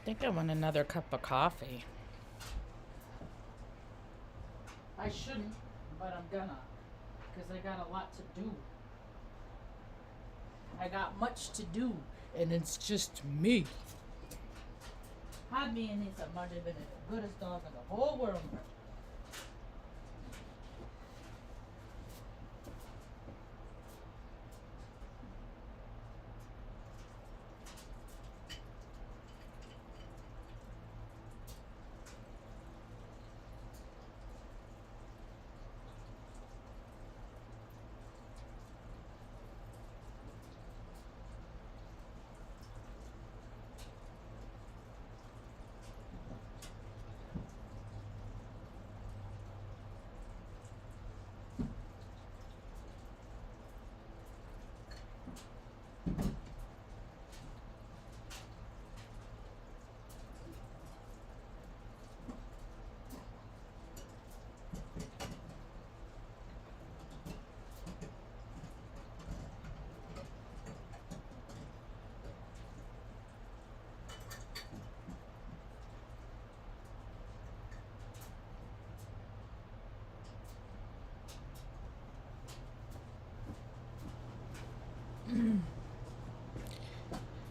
think I want another cup of coffee. I shouldn't, but I'm gonna, because I got a lot to do. I got much to do, and it's just me. Had me in this, I might have been the goodest dog in the whole world.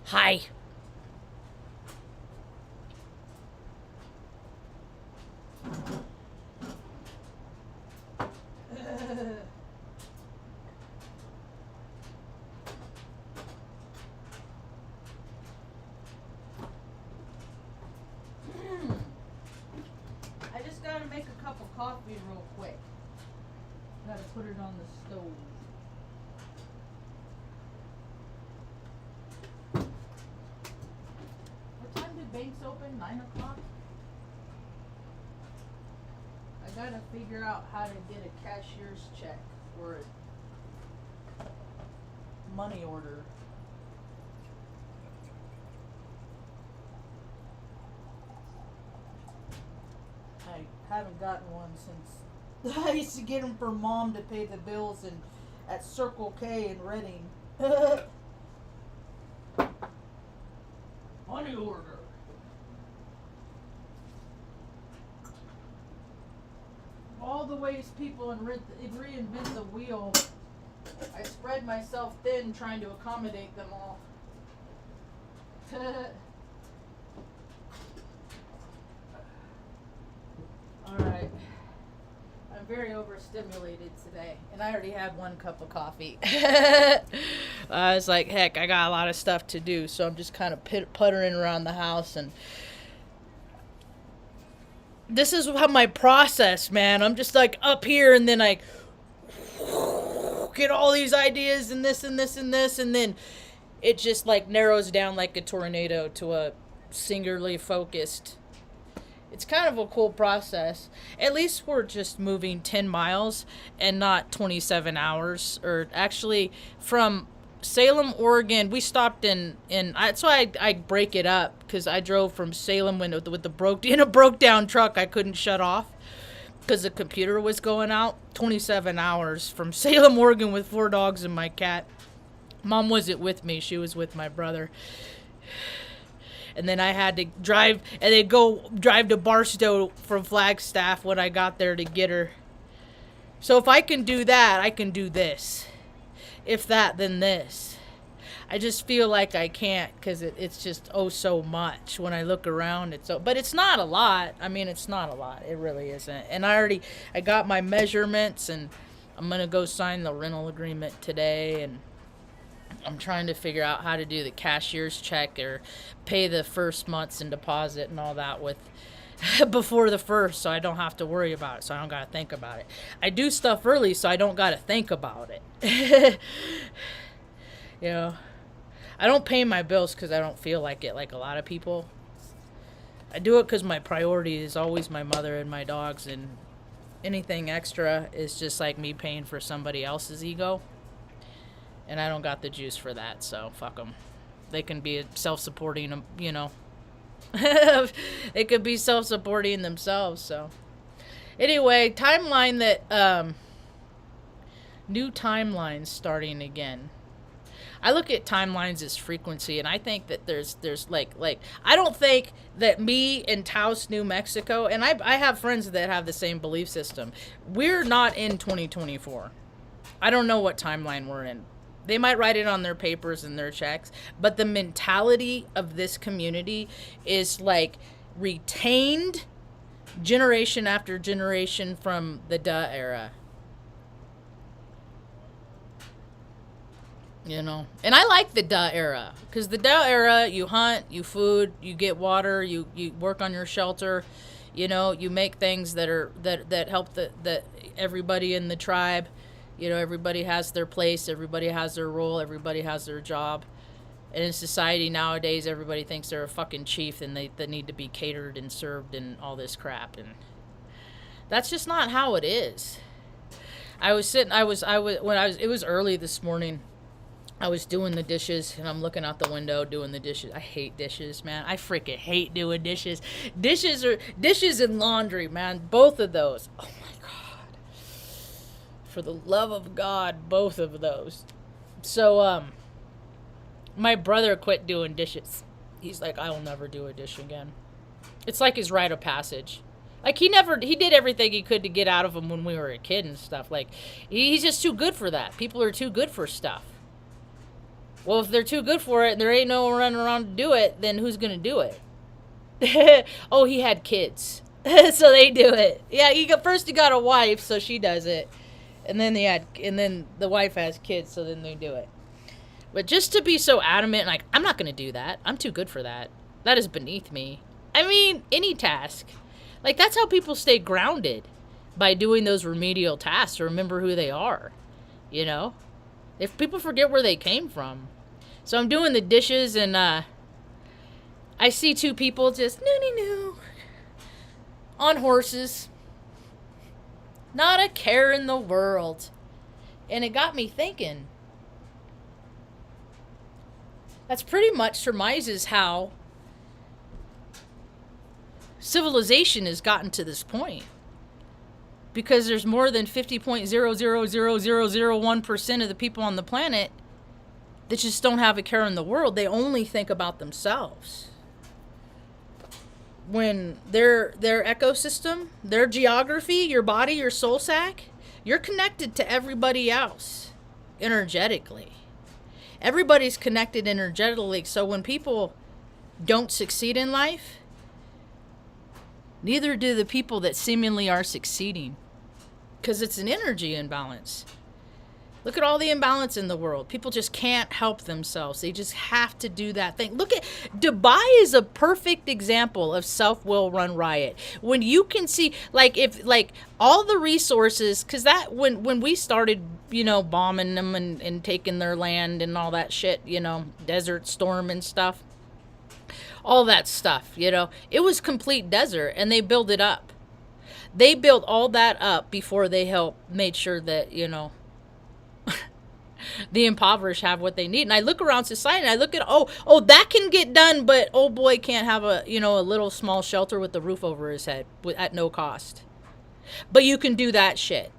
Hi. I just gotta make a cup of coffee real quick. Gotta put it on the stove. What time do banks open? 9 o'clock? I gotta figure out how to get a cashier's check for a money order. I haven't gotten one since I used to get them for Mom to pay the bills and at Circle K in Reading. Money order. All the ways people reinvent the wheel. I spread myself thin trying to accommodate them all. Alright. I'm very overstimulated today. And I already had one cup of coffee. I was like, heck, I got a lot of stuff to do. So I'm just kind of puttering around the house. And this is how my process, man. I'm just like up here and then I get all these ideas and this and this and this. And then it just like narrows down like a tornado to a singularly focused. It's kind of a cool process. At least we're just moving 10 miles and not 27 hours. Or actually, from Salem, Oregon, we stopped that's why I break it up, because I drove from Salem in a broke down truck I couldn't shut off because the computer was going out. 27 hours from Salem, Oregon with 4 dogs and my cat. Mom wasn't with me. She was with my brother. And then I had to drive to Barstow from Flagstaff when I got there to get her. So if I can do that, I can do this. If that, then this. I just feel like I can't, because it's just so much when I look around. But it's not a lot. I mean, it's not a lot. It really isn't. And I got my measurements, and I'm going to go sign the rental agreement today, and I'm trying to figure out how to do the cashier's check or pay the first month's in deposit and all that with before the first, so I don't have to worry about it, so I don't got to think about it. I do stuff early so I don't got to think about it. You know, I don't pay my bills because I don't feel like it, like a lot of people. I do it because my priority is always my mother and my dogs, and anything extra is just like me paying for somebody else's ego. And I don't got the juice for that, so fuck them. They can be self-supporting, you know. They could be self-supporting themselves, so. Anyway, new timeline starting again. I look at timelines as frequency, and I think that there's like I don't think that me in Taos, New Mexico, and I have friends that have the same belief system. We're not in 2024. I don't know what timeline we're in. They might write it on their papers and their checks, but the mentality of this community is like retained generation after generation from the duh era. You know, and I like the duh era, because the duh era, you hunt, you food, you get water, you work on your shelter, you know, you make things that help the everybody in the tribe. You know, everybody has their place, everybody has their role, everybody has their job. And in society nowadays, everybody thinks they're a fucking chief and they need to be catered and served and all this crap, and that's just not how it is. It was early this morning. I was doing the dishes, and I'm looking out the window doing the dishes. I hate dishes, man. I freaking hate doing dishes. Dishes and laundry, man. Both of those. Oh my God. For the love of God, both of those. So, my brother quit doing dishes. He's like, I will never do a dish again. It's like his rite of passage. Like, he did everything he could to get out of him when we were a kid and stuff. Like, he's just too good for that. People are too good for stuff. Well, if they're too good for it and there ain't no one running around to do it, then who's going to do it? Oh, he had kids. So they do it. Yeah, first he got a wife, so she does it. And then the wife has kids, so then they do it. But just to be so adamant, like, I'm not going to do that. I'm too good for that. That is beneath me. I mean, any task. Like, that's how people stay grounded, by doing those remedial tasks to remember who they are, you know? If people forget where they came from. So I'm doing the dishes, and I see two people just noo on horses. Not a care in the world. And it got me thinking. That's pretty much surmises how civilization has gotten to this point. Because there's more than 50.0000001% of the people on the planet that just don't have a care in the world. They only think about themselves. When their ecosystem, their geography, your body, your soul sac, you're connected to everybody else energetically. Everybody's connected energetically. So when people don't succeed in life, neither do the people that seemingly are succeeding. Because it's an energy imbalance. Look at all the imbalance in the world. People just can't help themselves. They just have to do that thing. Look at Dubai is a perfect example of self-will run riot. When you can see, if all the resources, because that when we started, bombing them and taking their land and all that shit, Desert Storm and stuff, all that stuff, it was complete desert, and they built it up. They built all that up before they made sure that, the impoverished have what they need. And I look around society and I look at, oh, that can get done, but old boy can't have a little small shelter with the roof over his head at no cost. But you can do that shit.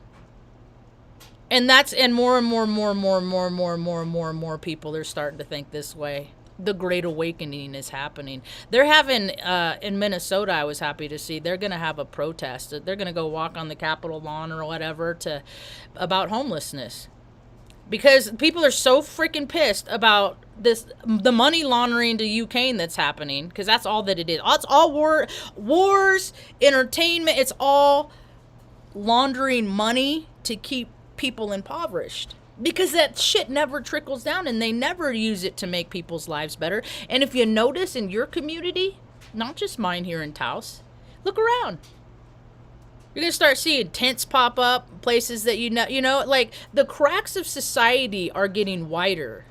And more and more people are starting to think this way. The Great Awakening is happening. They're having, in Minnesota, I was happy to see, they're going to have a protest. They're going to go walk on the Capitol lawn or whatever about homelessness. Because people are so freaking pissed about the money laundering to Ukraine that's happening. Because that's all that it is. It's all wars, entertainment. It's all laundering money to keep people impoverished. Because that shit never trickles down, and they never use it to make people's lives better. And if you notice in your community, not just mine here in Taos, look around. You're going to start seeing tents pop up, places that the cracks of society are getting wider.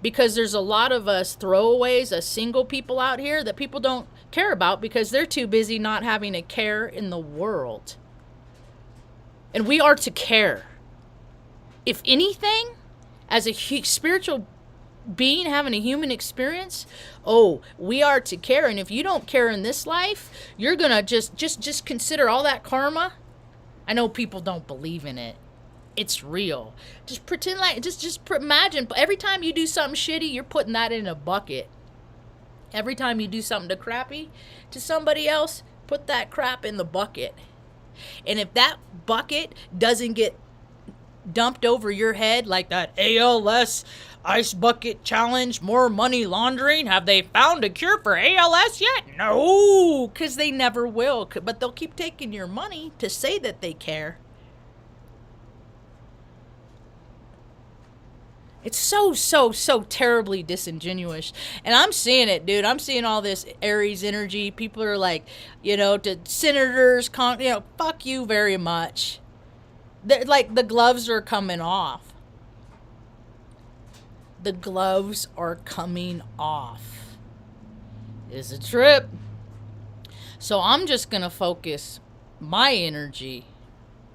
Because there's a lot of us throwaways, us single people out here that people don't care about because they're too busy not having a care in the world. And we are to care. If anything, as a spiritual being having a human experience, we are to care. And if you don't care in this life, you're gonna just consider all that karma. I know people don't believe in it, It's real. Just pretend like, imagine every time you do something shitty, you're putting that in a bucket. Every time you do something crappy to somebody else, put that crap in the bucket. And if that bucket doesn't get dumped over your head like that ALS ice bucket challenge, more money laundering, have they found a cure for ALS yet? No, because they never will. But they'll keep taking your money to say that they care. It's so terribly disingenuous. And I'm seeing it, dude. I'm seeing all this Aries energy. People are like, to senators, fuck you very much. They're like, the gloves are coming off. The gloves are coming off. It's a trip. So I'm just going to focus my energy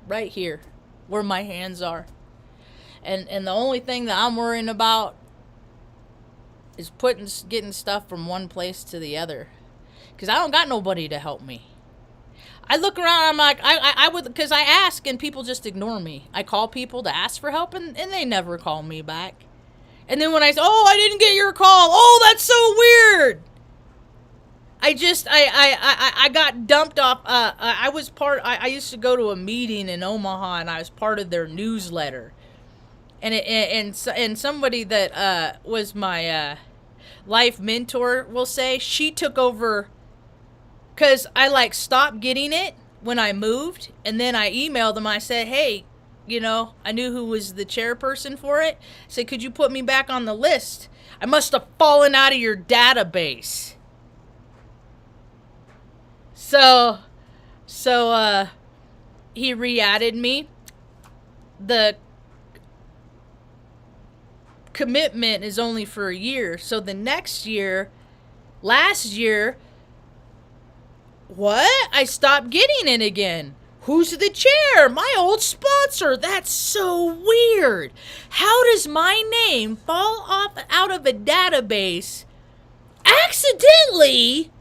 right here where my hands are. And the only thing that I'm worrying about is getting stuff from one place to the other. Because I don't got nobody to help me. I look around, I'm like, I would, because I ask and people just ignore me. I call people to ask for help and they never call me back. And then when I say, I didn't get your call. Oh, that's so weird. I got dumped off. I used to go to a meeting in Omaha and I was part of their newsletter. And somebody that was my life mentor will say she took over because I stopped getting it when I moved, and then I emailed them. I said, hey, I knew who was the chairperson for it. I said, could you put me back on the list? I must have fallen out of your database. So he re-added me. The commitment is only for a year. So the next year, last year, what? I stopped getting it again. Who's the chair? My old sponsor. That's so weird. How does my name fall off out of a database accidentally?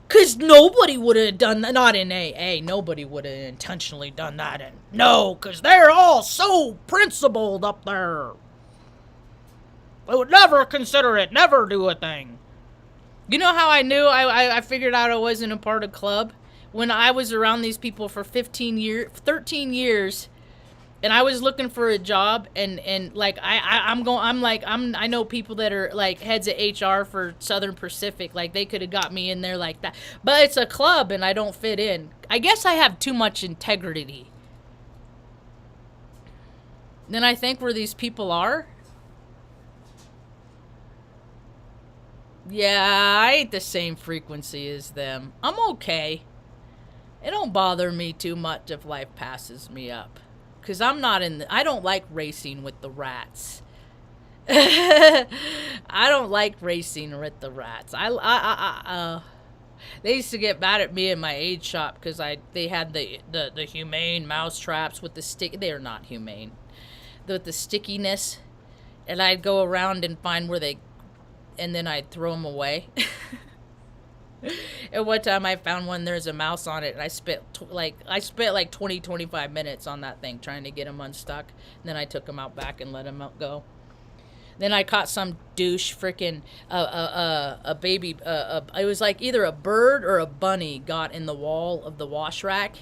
Because nobody would have done that. Not in AA. Nobody would have intentionally done that. And no, because they're all so principled up there. They would never consider it. Never do a thing. You know how I knew I figured out I wasn't a part of club? When I was around these people for 13 years, and I was looking for a job, and I know people that are like heads of HR for Southern Pacific, like they could have got me in there like that. But it's a club and I don't fit in. I guess I have too much integrity. Then I think where these people are, yeah, I ain't the same frequency as them. I'm okay. It don't bother me too much if life passes me up. Because I don't like racing with the rats. I don't like racing with the rats. They used to get mad at me in my aid shop because they had the humane mouse traps with the stick. They are not humane. With the stickiness. And I'd go around and find and then I'd throw them away. And one time I found one, there's a mouse on it, and I spent like 20-25 minutes on that thing trying to get him unstuck. And then I took him out back and let him go. Then I caught some douche freaking a baby. It was like either a bird or a bunny got in the wall of the wash rack,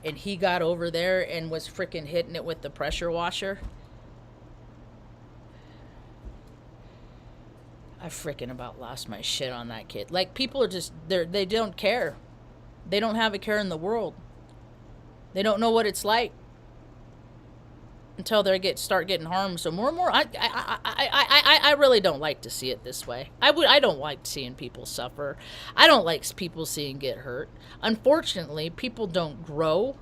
and he got over there and was freaking hitting it with the pressure washer. I freaking about lost my shit on that kid. Like, people are just, they don't care. They don't have a care in the world. They don't know what it's like until they start getting harmed. So more and more, I really don't like to see it this way. I don't like seeing people suffer. I don't like people seeing get hurt. Unfortunately, people don't grow.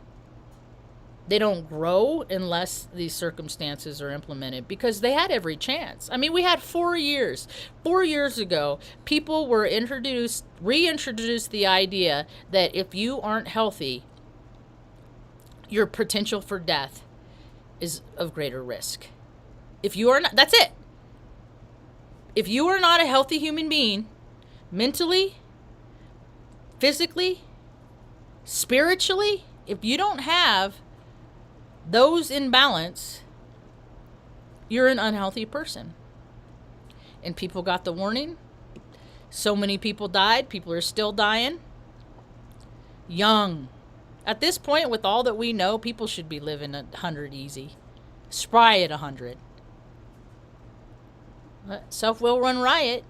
They don't grow unless these circumstances are implemented, because they had every chance. I mean, we had 4 years. 4 years ago, people were reintroduced the idea that if you aren't healthy, your potential for death is of greater risk. If you are not, that's it. If you are not a healthy human being, mentally, physically, spiritually, if you don't have those in balance, you're an unhealthy person. And people got the warning. So many people died. People are still dying. Young. At this point, with all that we know, people should be living 100 easy. Spry at 100. Self-will run riot.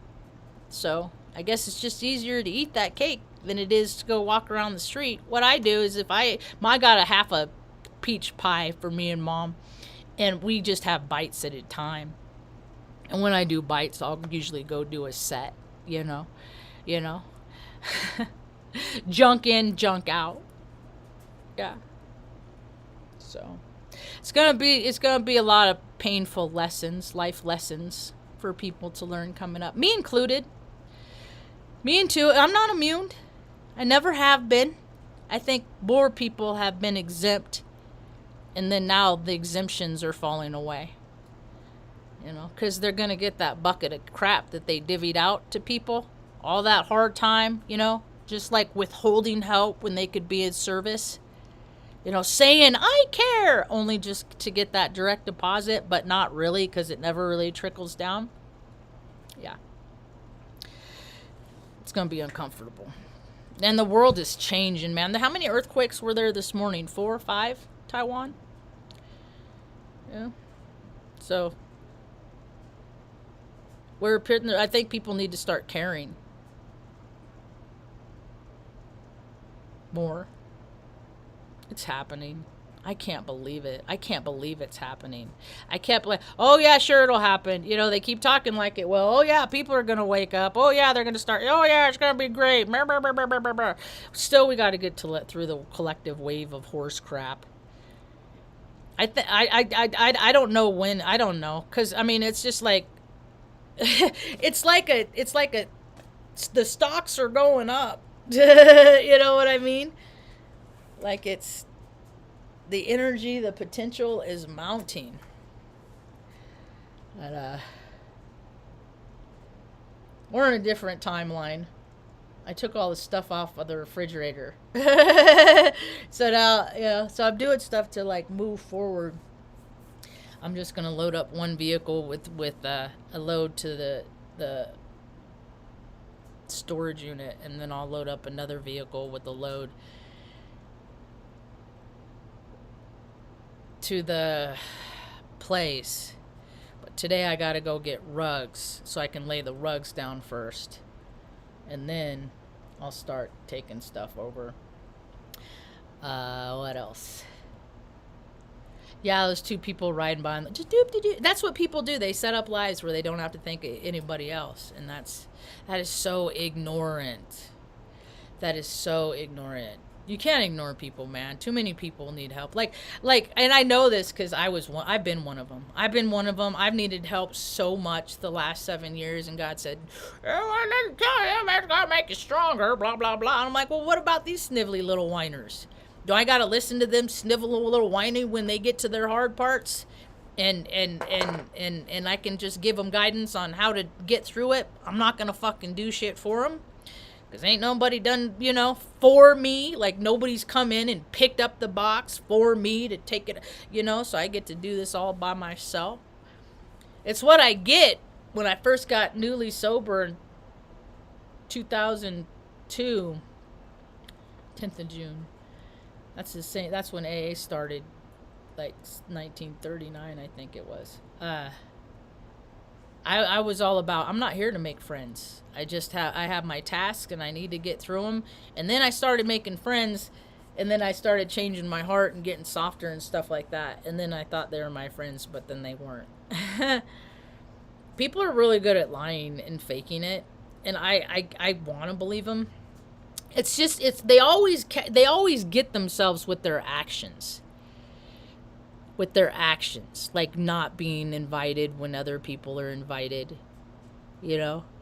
So I guess it's just easier to eat that cake than it is to go walk around the street. What I do is if I got a half a peach pie for me and Mom, and we just have bites at a time. And when I do bites, I'll usually go do a set, you know. Junk in, junk out. Yeah. So it's gonna be a lot of painful lessons, life lessons for people to learn coming up. Me included. Me too. I'm not immune. I never have been. I think more people have been exempt, and then now the exemptions are falling away. Because they're going to get that bucket of crap that they divvied out to people. All that hard time, just like withholding help when they could be in service. Saying, I care, only just to get that direct deposit, but not really because it never really trickles down. Yeah. It's going to be uncomfortable. And the world is changing, man. How many earthquakes were there this morning? 4 or 5? Taiwan? Yeah. So I think people need to start caring more. It's happening. I can't believe it. I can't believe it's happening. I can't believe, oh yeah, sure it'll happen. They keep talking like it will. Oh yeah, people are going to wake up. Oh yeah, they're going to start. Oh yeah, it's going to be great. Still, we got to get through the collective wave of horse crap. I don't know when. I don't know. Because, it's just like, it's like the stocks are going up. You know what I mean? Like it's the energy, the potential is mounting. But we're in a different timeline. I took all the stuff off of the refrigerator. So now, so I'm doing stuff to like move forward. I'm just gonna load up one vehicle with a load to the storage unit, and then I'll load up another vehicle with a load to the place. But today I gotta go get rugs so I can lay the rugs down first, and then I'll start taking stuff over. What else? Yeah, those two people riding by and just doop. That's what people do. They set up lives where they don't have to think of anybody else, and that is so ignorant. That is so ignorant. You can't ignore people, man. Too many people need help. Like, and I know this because I've been one of them. I've needed help so much the last 7 years, and God said, "I didn't tell him it's gonna make you stronger." Blah blah blah. And I'm like, well, what about these snivelly little whiners? Do I gotta listen to them snivel a little whiny when they get to their hard parts? And I can just give them guidance on how to get through it. I'm not gonna fucking do shit for them. Because ain't nobody done, for me. Like, nobody's come in and picked up the box for me to take it, so I get to do this all by myself. It's what I get when I first got newly sober in 2002, 10th of June. That's when AA started, like 1939, I think it was. I was all about, I'm not here to make friends. I have my tasks and I need to get through them. And then I started making friends, and then I started changing my heart and getting softer and stuff like that. And then I thought they were my friends, but then they weren't. People are really good at lying and faking it, and I want to believe them. It's just they always get themselves with their actions. Like not being invited when other people are invited,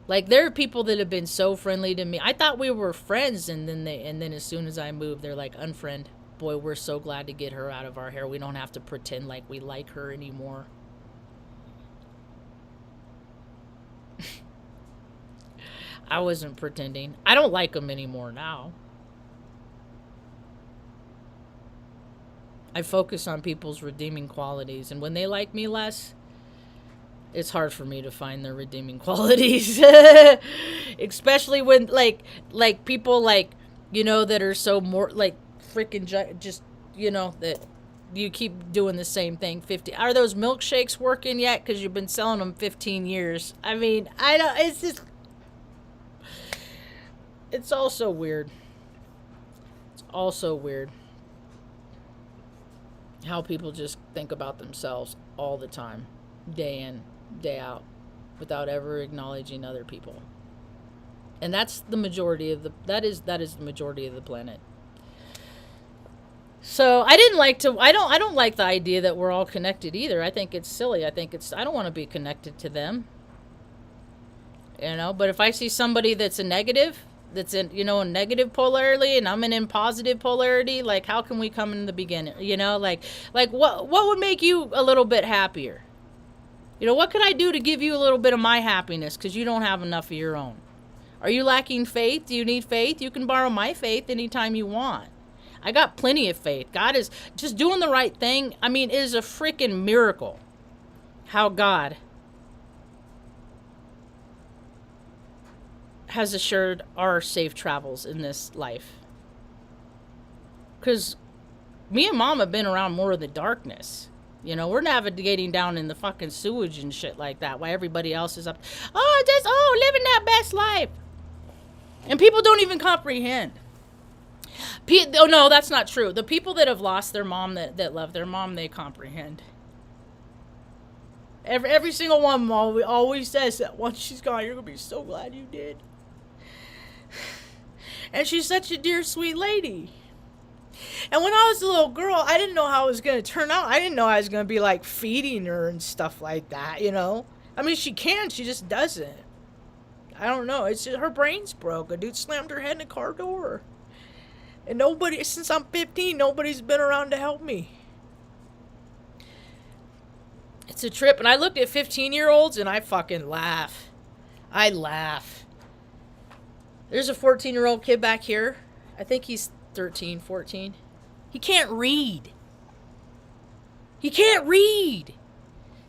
Like there are people that have been so friendly to me. I thought we were friends, and then as soon as I moved, they're like, unfriend. Boy, we're so glad to get her out of our hair. We don't have to pretend like we like her anymore. I wasn't pretending. I don't like them anymore now. I focus on people's redeeming qualities, and when they like me less, it's hard for me to find their redeeming qualities. Especially when like people like, you know, that are so more like freaking just, you know, that you keep doing the same thing 50. Are those milkshakes working yet? Because you've been selling them 15 years. I mean, I don't, it's just, it's all so weird. It's all so weird how people just think about themselves all the time, day in, day out, without ever acknowledging other people. And that's the majority of that is the majority of the planet. So I don't like the idea that we're all connected either. I think it's silly. I don't want to be connected to them. You know, but if I see somebody that's a negative, that's in, you know, a negative polarity, and I'm in positive polarity, like, how can we come in the beginning? You know, like what would make you a little bit happier? You know, what could I do to give you a little bit of my happiness, because you don't have enough of your own? Are you lacking faith? Do you need faith? You can borrow my faith anytime you want. I got plenty of faith. God is just doing the right thing. I mean, it is a freaking miracle how God has assured our safe travels in this life. Because me and Mom have been around more of the darkness. You know, we're navigating down in the fucking sewage and shit like that, while everybody else is up, living that best life. And people don't even comprehend. Oh, no, that's not true. The people that have lost their mom, that love their mom, they comprehend. Every single one of them always says that once she's gone, you're going to be so glad you did. And she's such a dear, sweet lady. And when I was a little girl, I didn't know how it was going to turn out. I didn't know I was going to be, like, feeding her and stuff like that, you know? I mean, she can, she just doesn't. I don't know. It's just her brain's broke. A dude slammed her head in a car door. And nobody, since I'm 15, nobody's been around to help me. It's a trip. And I look at 15-year-olds and I fucking laugh. I laugh. There's a 14-year-old kid back here. I think he's 13, 14. He can't read. He can't read.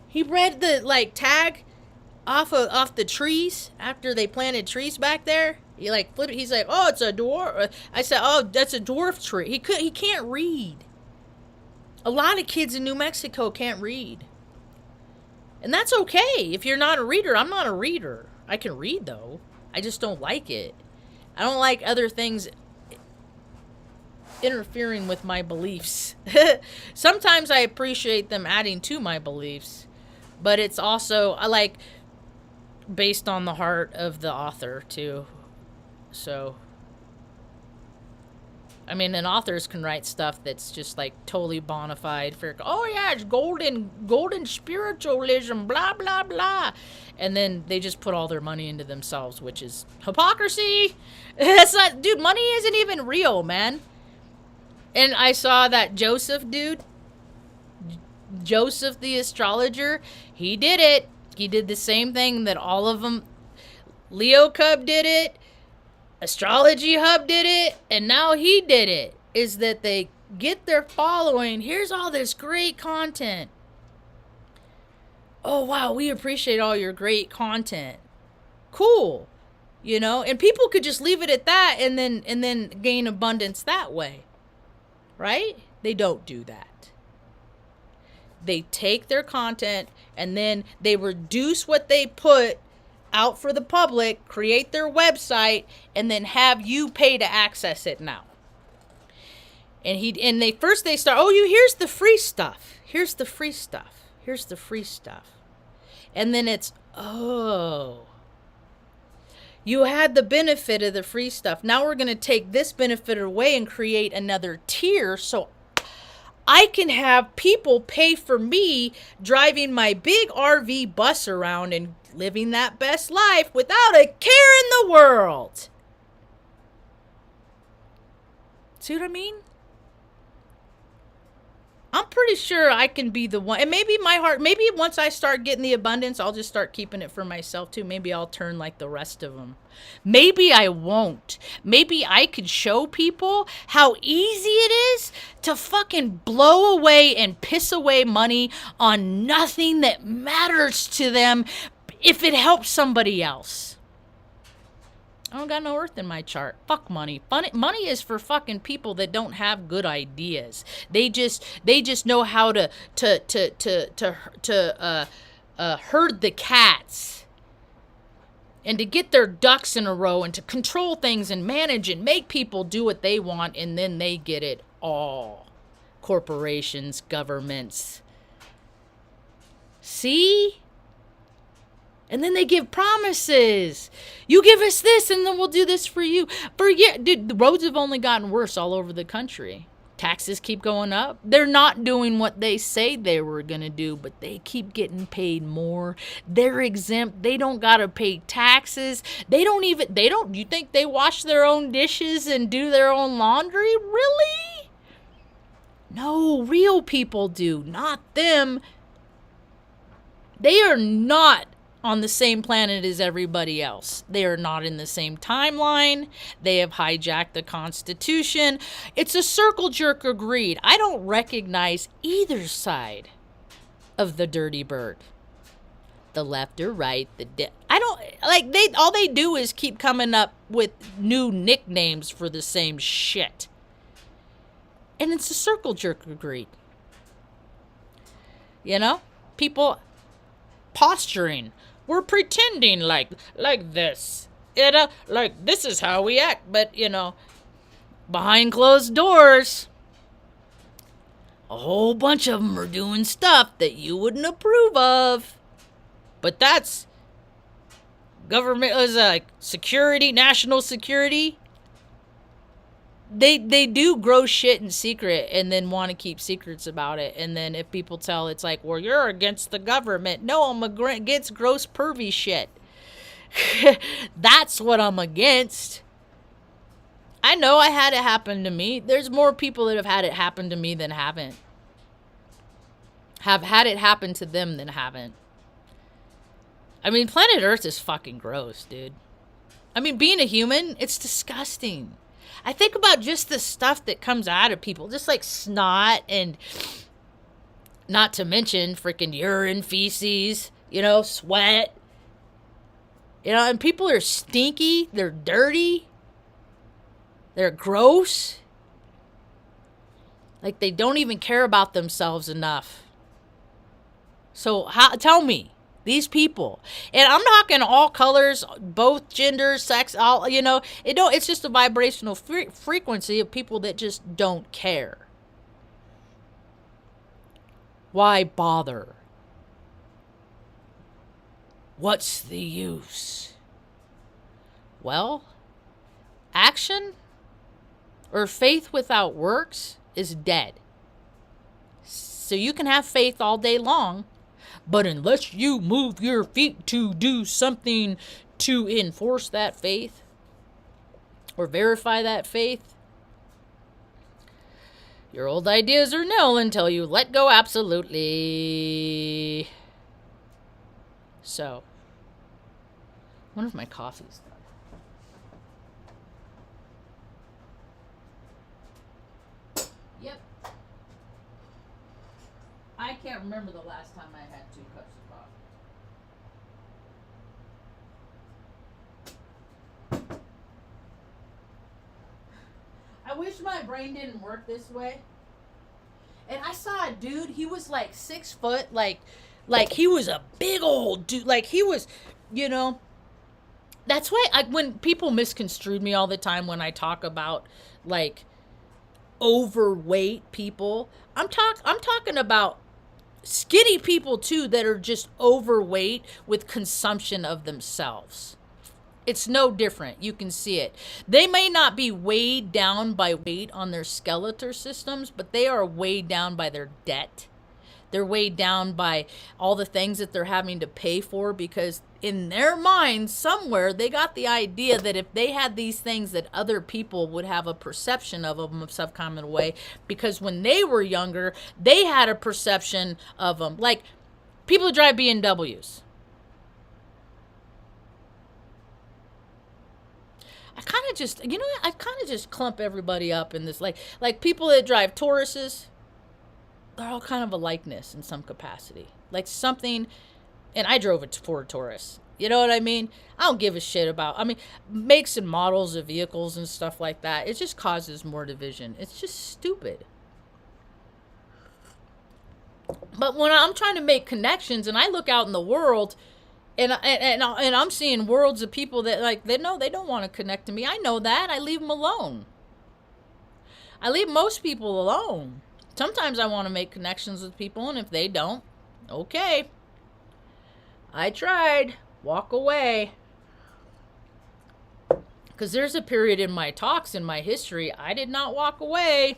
He read the, like, tag off the trees after they planted trees back there. He's like, oh, it's a dwarf. I said, oh, that's a dwarf tree. He can't read. A lot of kids in New Mexico can't read. And that's okay. If you're not a reader, I'm not a reader. I can read, though. I just don't like it. I don't like other things interfering with my beliefs. Sometimes I appreciate them adding to my beliefs. But it's also, I like, based on the heart of the author, too. So, I mean, and authors can write stuff that's just like totally bona fide for, oh yeah, it's golden spiritualism, blah, blah, blah. And then they just put all their money into themselves, which is hypocrisy. That's not, dude, money isn't even real, man. And I saw that Joseph dude, Joseph the astrologer, he did it. He did the same thing that all of them, Leo Cub did it, Astrology Hub did it, and now he did it. Is that they get their following. Here's all this great content. Oh, wow, we appreciate all your great content. Cool. You know, and people could just leave it at that and then gain abundance that way. Right? They don't do that. They take their content and then they reduce what they put out for the public, create their website, and then have you pay to access it now. And they start, here's the free stuff. Here's the free stuff. Here's the free stuff. And then it's, you had the benefit of the free stuff. Now we're going to take this benefit away and create another tier so I can have people pay for me driving my big RV bus around and living that best life without a care in the world. See what I mean? I'm pretty sure I can be the one. And maybe my heart, maybe once I start getting the abundance, I'll just start keeping it for myself too. Maybe I'll turn like the rest of them. Maybe I won't. Maybe I could show people how easy it is to fucking blow away and piss away money on nothing that matters to them if it helps somebody else. I don't got no earth in my chart. Fuck money. Money is for fucking people that don't have good ideas. They just know how to herd the cats and to get their ducks in a row and to control things and manage and make people do what they want, and then they get it all. Corporations, governments. See? And then they give promises. You give us this and then we'll do this for you. Dude, the roads have only gotten worse all over the country. Taxes keep going up. They're not doing what they say they were going to do, but they keep getting paid more. They're exempt. They don't got to pay taxes. You think they wash their own dishes and do their own laundry? Really? No, real people do, not them. They are not on the same planet as everybody else. They are not in the same timeline. They have hijacked the Constitution. It's a circle jerk of greed. I don't recognize either side of the dirty bird. The left or right, I don't like all they do is keep coming up with new nicknames for the same shit. And it's a circle jerk of greed. You know? People posturing. We're pretending like this. Like this is how we act, but behind closed doors, a whole bunch of them are doing stuff that you wouldn't approve of. But that's government, is like security, national security. They do gross shit in secret and then want to keep secrets about it. And then if people tell, it's like, well, you're against the government. No, I'm against gross pervy shit. That's what I'm against. I know I had it happen to me. There's more people that have had it happen to me than haven't. Have had it happen to them than haven't. I mean, planet Earth is fucking gross, dude. I mean, being a human, it's disgusting. I think about just the stuff that comes out of people, just like snot and not to mention freaking urine, feces, sweat. And people are stinky, they're dirty, they're gross. Like they don't even care about themselves enough. So tell me. These people, and I'm talking all colors, both genders, sex, all, it's just a vibrational frequency of people that just don't care. Why bother? What's the use? Well, action or faith without works is dead. So you can have faith all day long, but unless you move your feet to do something to enforce that faith or verify that faith, your old ideas are nil until you let go absolutely. So, I wonder if my coffee's done. Yep. I can't remember the last time I had 2 cups of coffee. I wish my brain didn't work this way. And I saw a dude, he was like 6 foot, like he was a big old dude. Like he was, that's why when people misconstrued me all the time when I talk about like overweight people, I'm talking about skinny people too that are just overweight with consumption of themselves. It's no different. You can see it. They may not be weighed down by weight on their skeletal systems, but they are weighed down by their debt. They're weighed down by all the things that they're having to pay for, because in their minds somewhere they got the idea that if they had these things that other people would have a perception of them of some kind of way, because when they were younger they had a perception of them. Like people who drive BMWs. I kind of just, I kind of just clump everybody up in this, like people that drive Tauruses, they're all kind of a likeness in some capacity. Like something, and I drove a Ford Taurus. You know what I mean? I don't give a shit about, makes and models of vehicles and stuff like that. It just causes more division. It's just stupid. But when I'm trying to make connections and I look out in the world, and I'm seeing worlds of people that they don't want to connect to me. I know that. I leave them alone. I leave most people alone. Sometimes I want to make connections with people, and if they don't, okay. I tried. Walk away. Because there's a period in my talks, in my history, I did not walk away.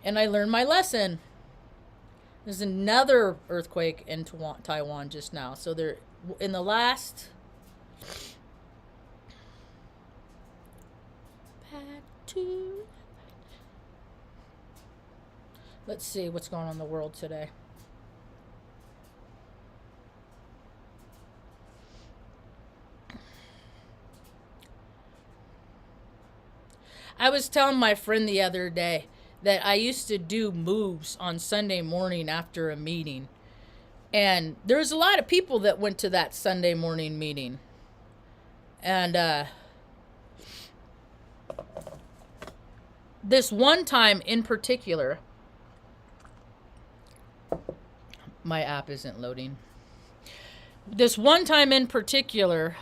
And I learned my lesson. There's another earthquake in Taiwan just now. So they're in the last... Let's see what's going on in the world today. I was telling my friend the other day that I used to do moves on Sunday morning after a meeting. And there was a lot of people that went to that Sunday morning meeting. And this one time in particular, my app isn't loading. This one time in particular,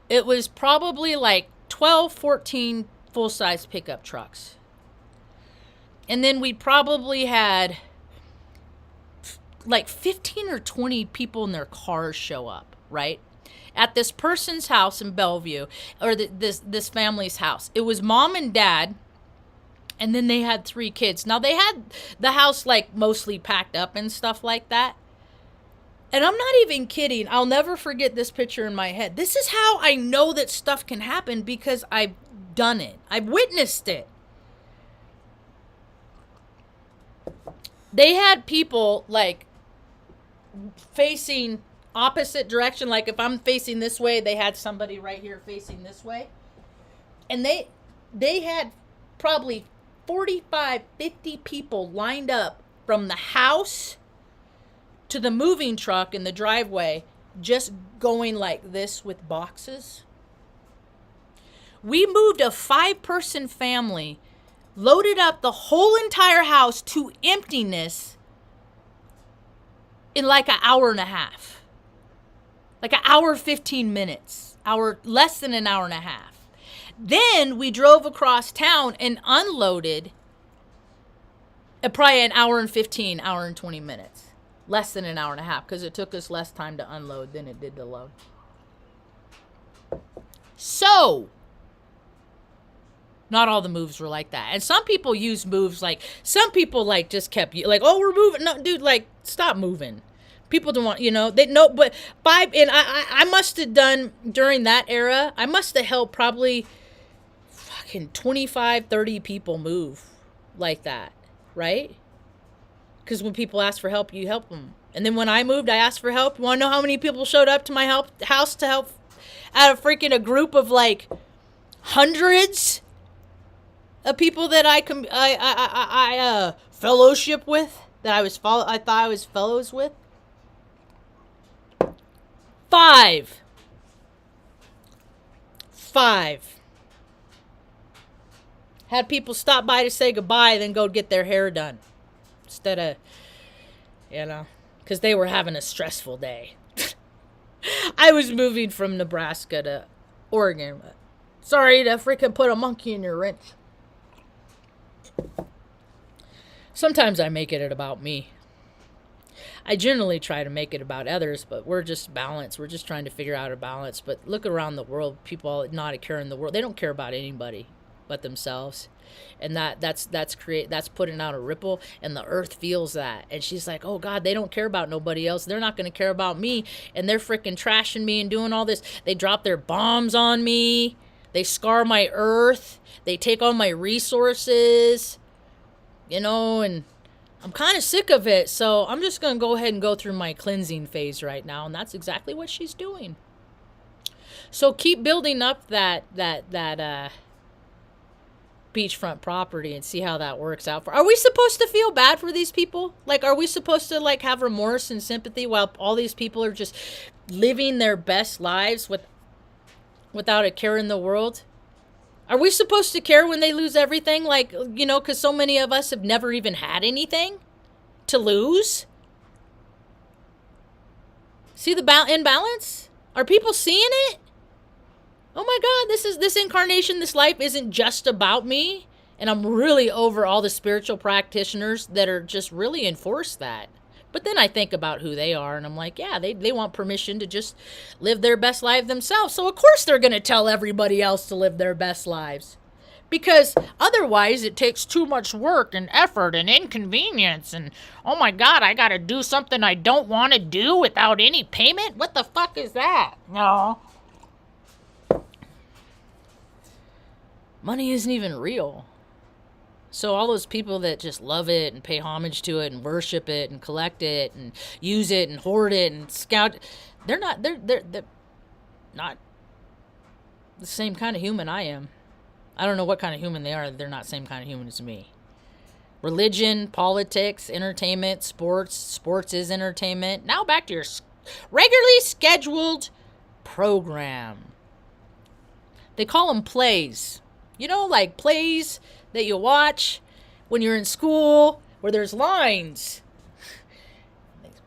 it was probably like 12, 14 full-size pickup trucks. And then we probably had like 15 or 20 people in their cars show up, right? At this person's house in Bellevue, or this family's house. It was mom and dad, and then they had 3 kids. Now, they had the house like mostly packed up and stuff like that. And I'm not even kidding. I'll never forget this picture in my head. This is how I know that stuff can happen, because I've done it. I've witnessed it. They had people like facing opposite direction. Like if I'm facing this way, they had somebody right here facing this way. And they had probably 45, 50 people lined up from the house to the moving truck in the driveway, just going like this with boxes. We moved a 5-person family, loaded up the whole entire house to emptiness in like an hour and a half. Like an hour, 15 minutes. Less than an hour and a half. Then we drove across town and unloaded probably an hour and 15, hour and 20 minutes. Less than an hour and a half, because it took us less time to unload than it did to load. So, not all the moves were like that. And some people use moves like, some people like just kept, like, oh, we're moving. No, dude, like, stop moving. People don't want, they know, but I must have done, during that era, I must have helped probably fucking 25, 30 people move like that, right? Because when people ask for help, you help them. And then when I moved, I asked for help. You want to know how many people showed up to my house to help out of freaking a group of like hundreds of people that I fellowship with, that I thought I was fellows with? 5. Had people stop by to say goodbye, then go get their hair done. Instead of, because they were having a stressful day. I was moving from Nebraska to Oregon. Sorry to freaking put a monkey in your wrench. Sometimes I make it about me. I generally try to make it about others, but we're just balanced. We're just trying to figure out a balance. But look around the world, people not a care in the world. They don't care about anybody. but themselves. And that's putting out a ripple, and the earth feels that. And she's like, oh God, they don't care about nobody else. They're not going to care about me. And they're freaking trashing me and doing all this. They drop their bombs on me. They scar my earth. They take all my resources, you know, and I'm kind of sick of it. So I'm just going to go ahead and go through my cleansing phase right now. And that's exactly what she's doing. So keep building up that beachfront property and see how that works out. Are we supposed to feel bad for these people? Like, are we supposed to like have remorse and sympathy while all these people are just living their best lives without a care in the world? Are we supposed to care when they lose everything? Like, you know, because so many of us have never even had anything to lose. See the imbalance? Are people seeing it? Oh my God, this incarnation, this life isn't just about me. And I'm really over all the spiritual practitioners that are just really enforce that. But then I think about who they are, and I'm like, yeah, they want permission to just live their best life themselves. So of course they're going to tell everybody else to live their best lives. Because otherwise it takes too much work and effort and inconvenience. And oh my God, I got to do something I don't want to do without any payment? What the fuck is that? No. Money isn't even real. So all those people that just love it and pay homage to it and worship it and collect it and use it and hoard it and scout, they're not the same kind of human I am. I don't know what kind of human they are. They're not the same kind of human as me. Religion, politics, entertainment, sports. Sports is entertainment. Now back to your regularly scheduled program. They call them plays. You know, like plays that you watch when you're in school where there's lines.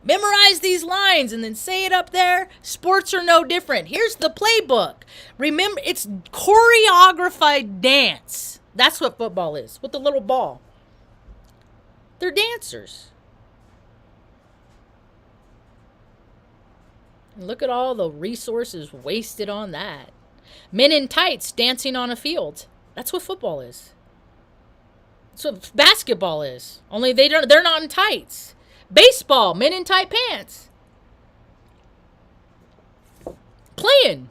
Memorize these lines and then say it up there. Sports are no different. Here's the playbook. Remember, it's choreographed dance. That's what football is, with the little ball. They're dancers. And look at all the resources wasted on that. Men in tights dancing on a field. That's what football is. That's what basketball is. Only they're not in tights. Baseball, men in tight pants. Playing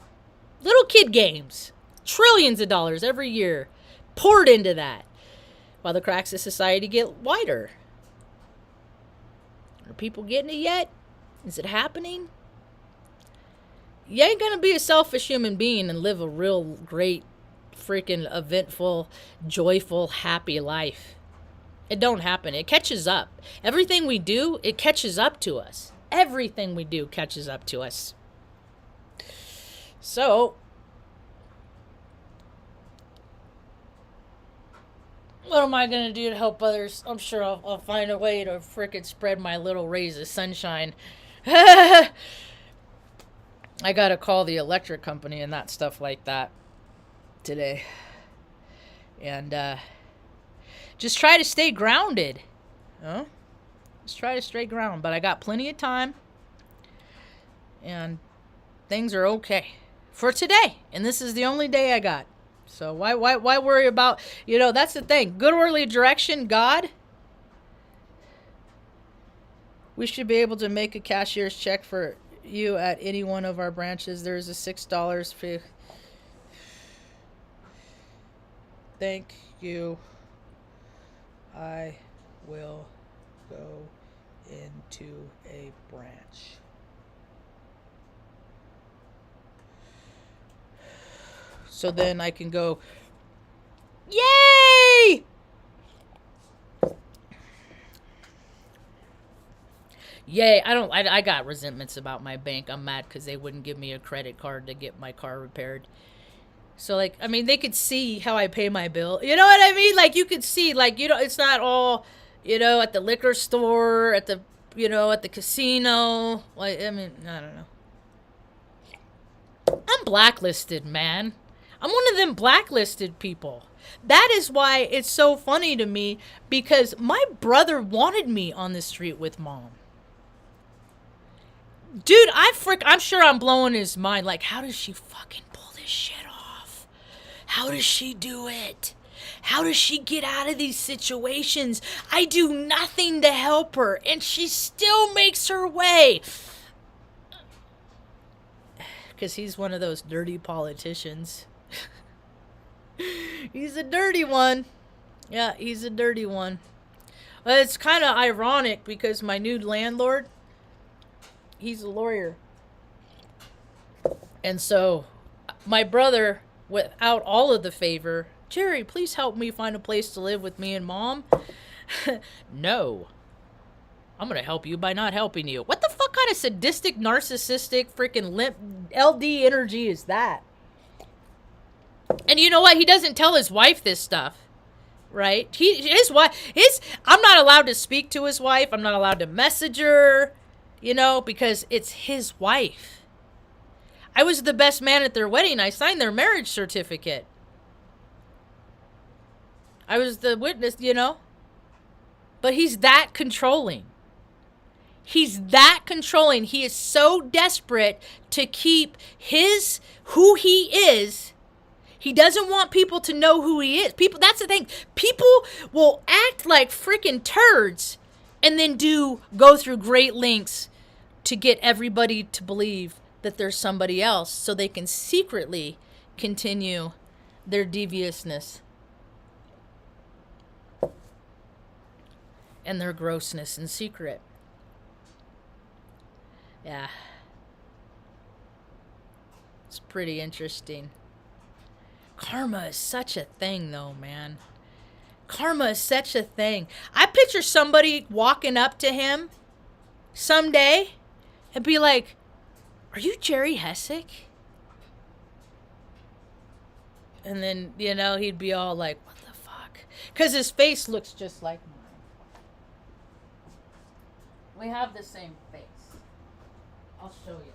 little kid games. Trillions of dollars every year poured into that. While the cracks of society get wider. Are people getting it yet? Is it happening? You ain't gonna be a selfish human being and live a real great, freaking eventful, joyful, happy life. It don't happen. It catches up. Everything we do, it catches up to us. Everything we do catches up to us. So, what am I going to do to help others? I'm sure I'll find a way to frickin' spread my little rays of sunshine. I got to call the electric company and that stuff like that today. And just try to stay grounded. Huh? Just try to stay grounded. But I got plenty of time. And things are okay for today. And this is the only day I got. So why worry about, that's the thing. Good orderly direction, God. We should be able to make a cashier's check for you at any one of our branches. There's a $6 fee. Thank you. I will go into a branch. So then I can go, yay! Yay, I got resentments about my bank. I'm mad because they wouldn't give me a credit card to get my car repaired. So, they could see how I pay my bill. You know what I mean? You could see, it's not all, at the liquor store, at the, at the casino. I don't know. I'm blacklisted, man. I'm one of them blacklisted people. That is why it's so funny to me, because my brother wanted me on the street with Mom. Dude, I'm sure I'm blowing his mind. How does she fucking pull this shit off? How does she do it? How does she get out of these situations? I do nothing to help her, and she still makes her way. Because he's one of those dirty politicians. He's a dirty one. Yeah, he's a dirty one. It's kind of ironic because my new landlord, he's a lawyer. And so my brother, without all of the favor, Jerry, please help me find a place to live with me and Mom. No. I'm going to help you by not helping you. What the fuck kind of sadistic, narcissistic, freaking limp LD energy is that? And you know what? He doesn't tell his wife this stuff. Right? I'm not allowed to speak to his wife. I'm not allowed to message her, because it's his wife. I was the best man at their wedding. I signed their marriage certificate. I was the witness, But he's that controlling. He's that controlling. He is so desperate to keep who he is. He doesn't want people to know who he is. That's the thing. People will act like freaking turds and then go through great lengths to get everybody to believe that there's somebody else so they can secretly continue their deviousness and their grossness in secret. Yeah. It's pretty interesting. Karma is such a thing, though, man. Karma is such a thing. I picture somebody walking up to him someday and be like, "Are you Jerry Hessick?" And then, he'd be all like, "What the fuck?" Because his face looks just like mine. We have the same face. I'll show you.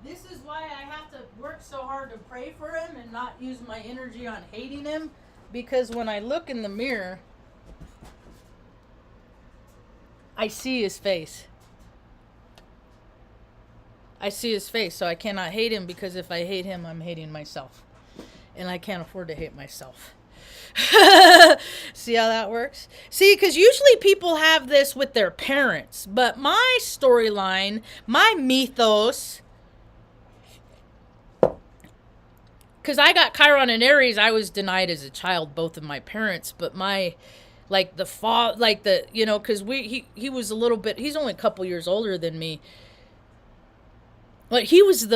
This is why I have to work so hard to pray for him and not use my energy on hating him. Because when I look in the mirror, I see his face. I see his face, so I cannot hate him, because if I hate him, I'm hating myself. And I can't afford to hate myself. See how that works? See, because usually people have this with their parents. But my storyline, my mythos, because I got Chiron and Aries, I was denied as a child both of my parents, but because he was a little bit, he's only a couple years older than me, but he was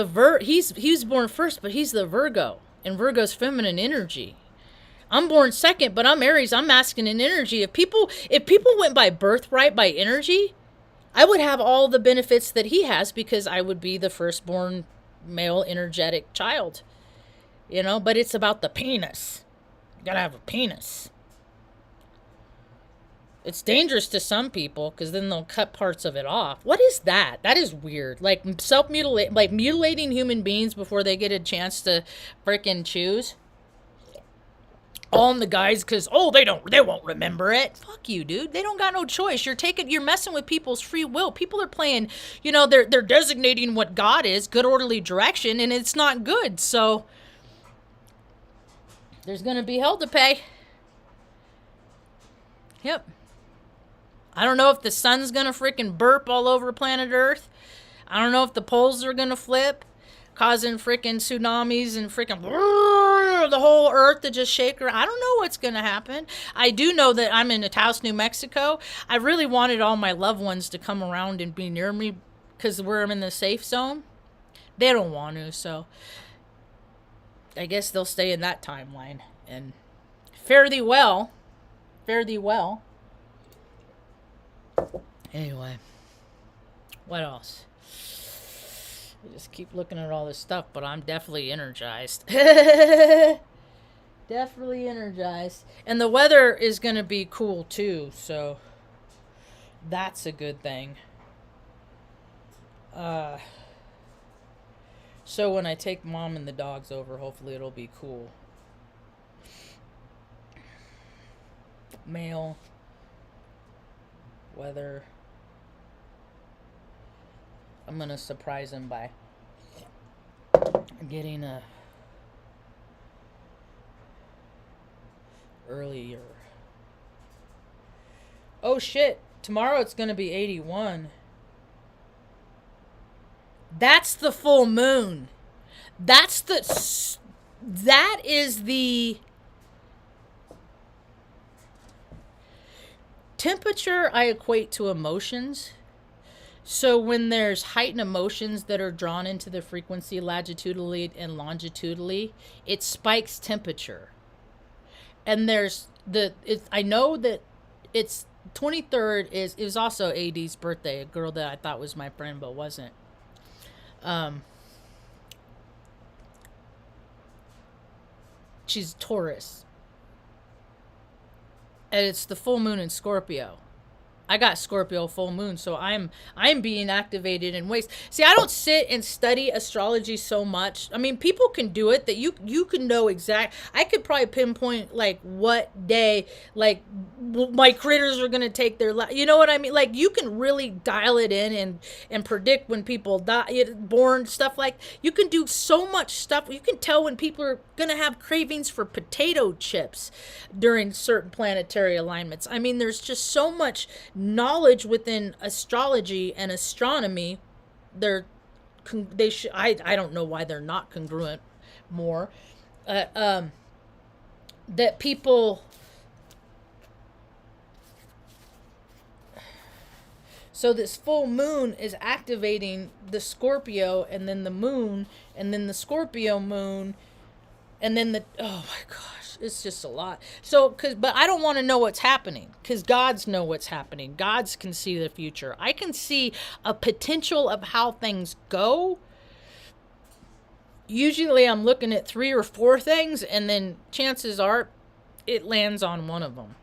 he was born first, but he's the Virgo, and Virgo's feminine energy. I'm born second, but I'm Aries, I'm masculine energy. If people went by birthright, by energy, I would have all the benefits that he has, because I would be the firstborn male energetic child. But it's about the penis. You gotta have a penis. It's dangerous to some people, because then they'll cut parts of it off. What is that? That is weird. Like mutilating human beings before they get a chance to freaking choose. All in the guys, because they won't remember it. Fuck you, dude. They don't got no choice. You're messing with people's free will. People are playing, they're designating what God is, good orderly direction, and it's not good. So there's going to be hell to pay. Yep. I don't know if the sun's going to freaking burp all over planet Earth. I don't know if the poles are going to flip, causing freaking tsunamis and freaking the whole Earth to just shake around. I don't know what's going to happen. I do know that I'm in Taos, New Mexico. I really wanted all my loved ones to come around and be near me, because I'm in the safe zone. They don't want to, so I guess they'll stay in that timeline. And fare thee well. Fare thee well. Anyway. What else? I just keep looking at all this stuff, but I'm definitely energized. Definitely energized. And the weather is going to be cool too, so that's a good thing. Uh, so when I take mom and the dogs over, hopefully it'll be cool. Mail, weather. I'm going to surprise him by getting a earlier. Oh shit, tomorrow it's going to be 81. That's the full moon. That is the temperature I equate to emotions. So when there's heightened emotions that are drawn into the frequency latitudinally and longitudinally, it spikes temperature. And there's I know that it's 23rd it was also AD's birthday, a girl that I thought was my friend but wasn't. She's Taurus. And it's the full moon in Scorpio. I got Scorpio full moon, so I'm being activated in ways. See, I don't sit and study astrology so much. I mean, people can do it, that you can know exact. I could probably pinpoint like what day like my critters are gonna take their life. You know what I mean? Like you can really dial it in and predict when people die, born, stuff like. You can do so much stuff. You can tell when people are gonna have cravings for potato chips during certain planetary alignments. I mean, there's just so much knowledge within astrology and astronomy. I don't know why they're not congruent more. That people. So this full moon is activating the Scorpio, and then the moon, and then the Scorpio moon, and then oh my gosh, it's just a lot. So but I don't want to know what's happening, because gods know what's happening. Gods can see the future. I can see a potential of how things go. Usually I'm looking at 3 or 4 things, and then chances are it lands on one of them.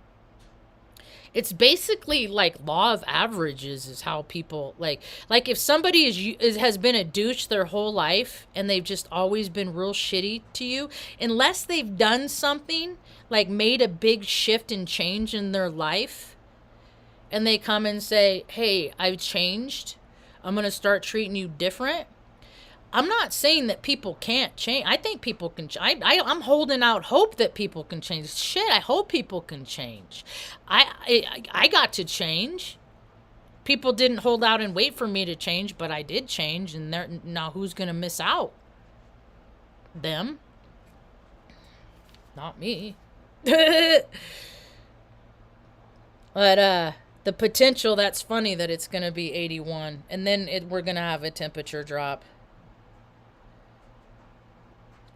It's basically like law of averages is how people like if somebody has been a douche their whole life and they've just always been real shitty to you, unless they've done something like made a big shift and change in their life, and they come and say, hey, I've changed, I'm going to start treating you different. I'm not saying that people can't change. I think people can. I'm holding out hope that people can change. Shit, I hope people can change. I got to change. People didn't hold out and wait for me to change, but I did change. And now who's going to miss out? Them. Not me. But the potential, that's funny that it's going to be 81. And then we're going to have a temperature drop.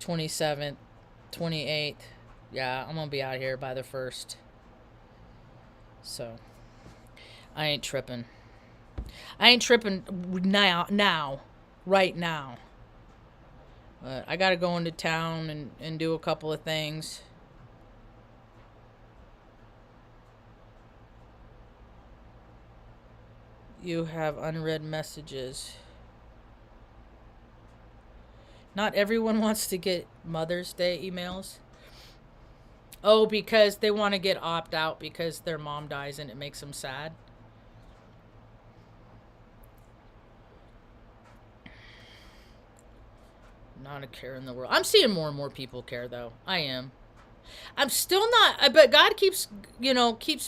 27th, 28th. Yeah, I'm gonna be out here by the 1st. So I ain't tripping. I ain't tripping now, right now. But I gotta go into town and do a couple of things. You have unread messages. Not everyone wants to get Mother's Day emails. Oh, because they want to get opt-out because their mom dies and it makes them sad. Not a care in the world. I'm seeing more and more people care, though. I am. I'm still not, but God keeps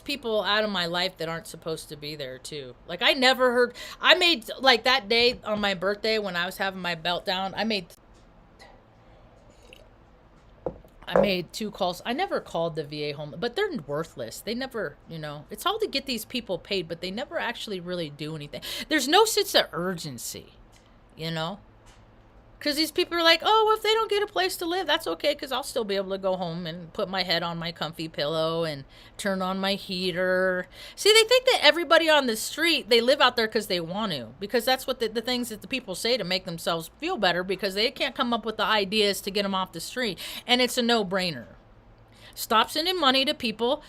people out of my life that aren't supposed to be there too. Like I made, like that day on my birthday when I was having my meltdown, I made 2 calls. I never called the VA home, but they're worthless. They never, it's all to get these people paid, but they never actually really do anything. There's no sense of urgency, because these people are like, oh, if they don't get a place to live, that's okay, because I'll still be able to go home and put my head on my comfy pillow and turn on my heater. See, they think that everybody on the street, they live out there because they want to, because that's what the things that the people say to make themselves feel better, because they can't come up with the ideas to get them off the street, and it's a no-brainer. Stop sending money to people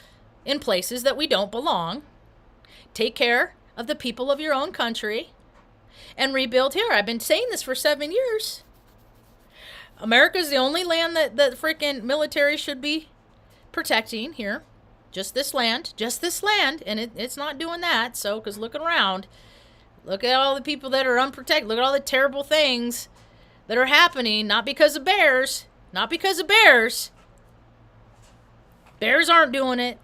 in places that we don't belong. Take care of the people of your own country and rebuild here. I've been saying this for 7 years. America's the only land that the freaking military should be protecting here. Just this land. And it's not doing that. So, because look around. Look at all the people that are unprotected. Look at all the terrible things that are happening. Not because of bears. Bears aren't doing it.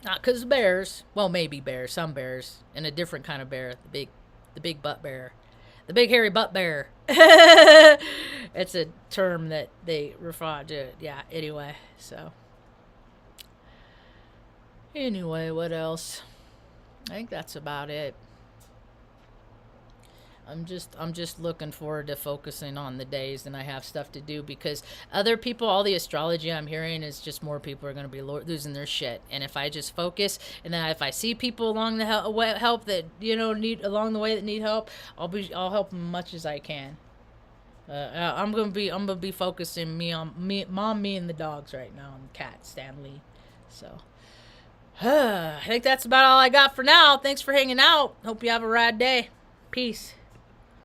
Not because of bears. Well, maybe bears. Some bears. And a different kind of bear. The big butt bear. The big hairy butt bear. It's a term that they refer to. Yeah, anyway. So. Anyway, what else? I think that's about it. I'm just looking forward to focusing on the days, and I have stuff to do because other people, all the astrology I'm hearing is just more people are going to be losing their shit. And if I just focus, and then if I see people along the help that need along the way that need help, I'll help them as much as I can. I'm gonna be focusing mom, me, and the dogs right now, and cat Stanley. So. I think that's about all I got for now. Thanks for hanging out. Hope you have a rad day. Peace.